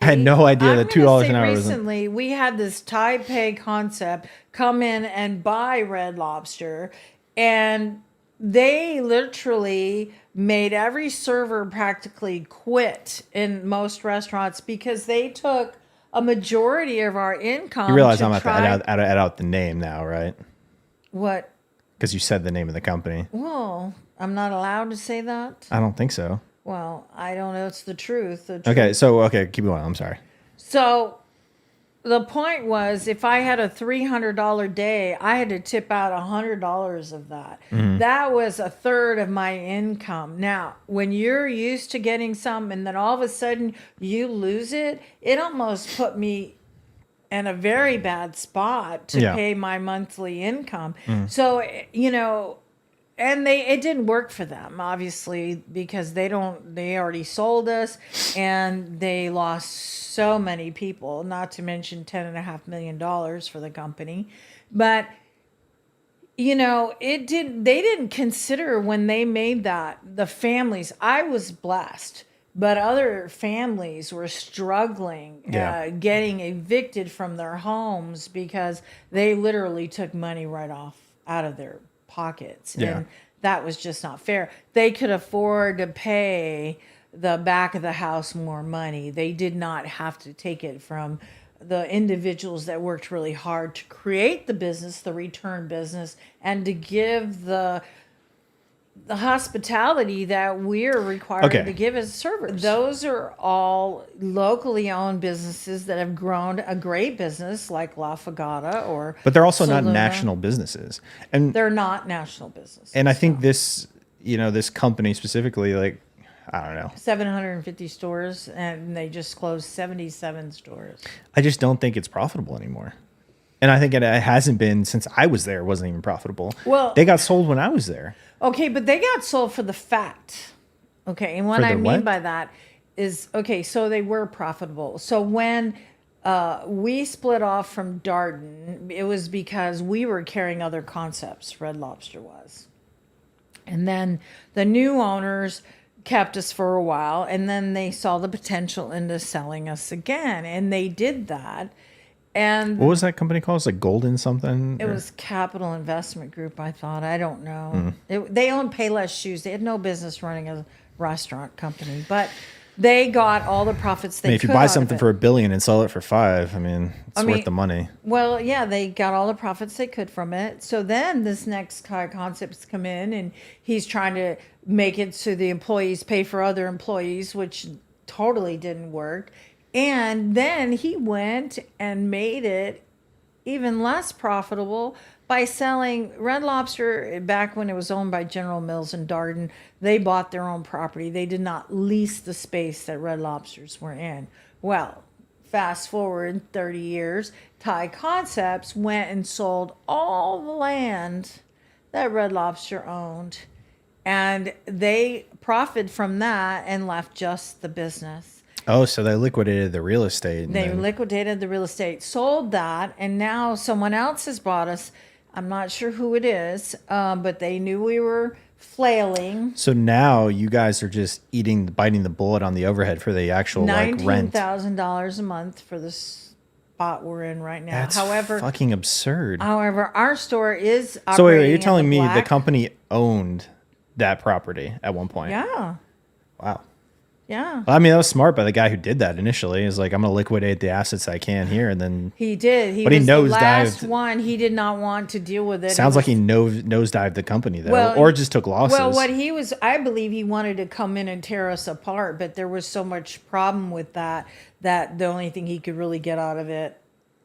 I had no idea that $2 an hour was. Recently, we had this Taipei concept come in and buy Red Lobster, and they literally made every server practically quit in most restaurants because they took a majority of our income. You realize I'm about to add out the name now, right? What? Because you said the name of the company. Well, I'm not allowed to say that. I don't think so. Well, I don't know. It's the truth. Okay, so keep going. I'm sorry. So the point was, if I had a $300 day, I had to tip out $100 of that. Mm-hmm. That was a third of my income. Now, when you're used to getting some and then all of a sudden you lose it, it almost put me in a very bad spot to pay my monthly income. So, and it didn't work for them, obviously, because they already sold us and they lost so many people, not to mention $10.5 million for the company. But, they didn't consider when they made that, the families. I was blessed, but other families were struggling, getting evicted from their homes because they literally took money right out of their pockets. And that was just not fair. They could afford to pay the back of the house more money. They did not have to take it from the individuals that worked really hard to create the business, the return business, and to give the hospitality that we're required to give as servers. Those are all locally owned businesses that have grown a great business like La Fogata but they're also Saluna. Not national businesses, and they're not national businesses. And I think this company specifically, like, I don't know, 750 stores, and they just closed 77 stores. I just don't think it's profitable anymore. And I think it hasn't been since I was there. It wasn't even profitable. Well, they got sold when I was there. Okay, but they got sold for the fat. Okay, and what I mean by that is, so they were profitable. So when we split off from Darden, it was because we were carrying other concepts, Red Lobster was. And then the new owners kept us for a while, and then they saw the potential into selling us again, and they did that. And what was that company called? It was like Golden something? It was Capital Investment Group, I thought. I don't know. They owned Payless Shoes. They had no business running a restaurant company, but they got all the profits they could. If you buy something for $1 billion and sell it for $5 million, it's worth the money. Well, yeah, they got all the profits they could from it. So then this next guy concepts come in, and he's trying to make it so the employees pay for other employees, which totally didn't work. And then he went and made it even less profitable by selling Red Lobster back when it was owned by General Mills and Darden. They bought their own property. They did not lease the space that Red Lobsters were in. Well, fast forward 30 years, Thai Concepts went and sold all the land that Red Lobster owned. And they profited from that and left just the business. Oh, so they liquidated the real estate. They liquidated the real estate, sold that, and now someone else has bought us. I'm not sure who it is, but they knew we were flailing. So now you guys are just biting the bullet on the overhead for the actual rent. $19,000 a month for the spot we're in right now. That's fucking absurd. However, our store is operating. So wait, you're telling me the company owned that property at one point? Yeah. Wow. Yeah. Well, I mean, that was smart by the guy who did that initially. He's like, I'm going to liquidate the assets I can here. And then he did. He was the last one. He did not want to deal with it. Sounds like he nosedived the company, though, or just took losses. Well, I believe he wanted to come in and tear us apart, but there was so much problem with that the only thing he could really get out of it,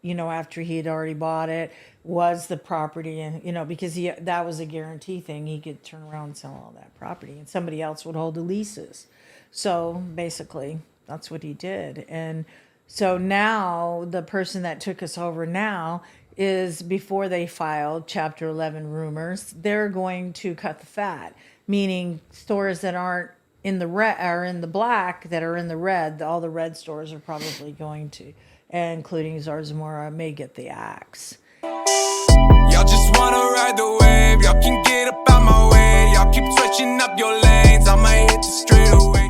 after he had already bought it, was the property. And, because that was a guarantee thing. He could turn around and sell all that property, and somebody else would hold the leases. So basically, that's what he did. And so now the person that took us over now is, before they filed Chapter 11 rumors, they're going to cut the fat, meaning stores that aren't in the red are in the black, that are in the red. All the red stores are probably going to, including Zarzamora, may get the axe. Y'all just wanna ride the wave. Y'all can get up out my way. Y'all keep switching up your lanes. I might hit you straight away.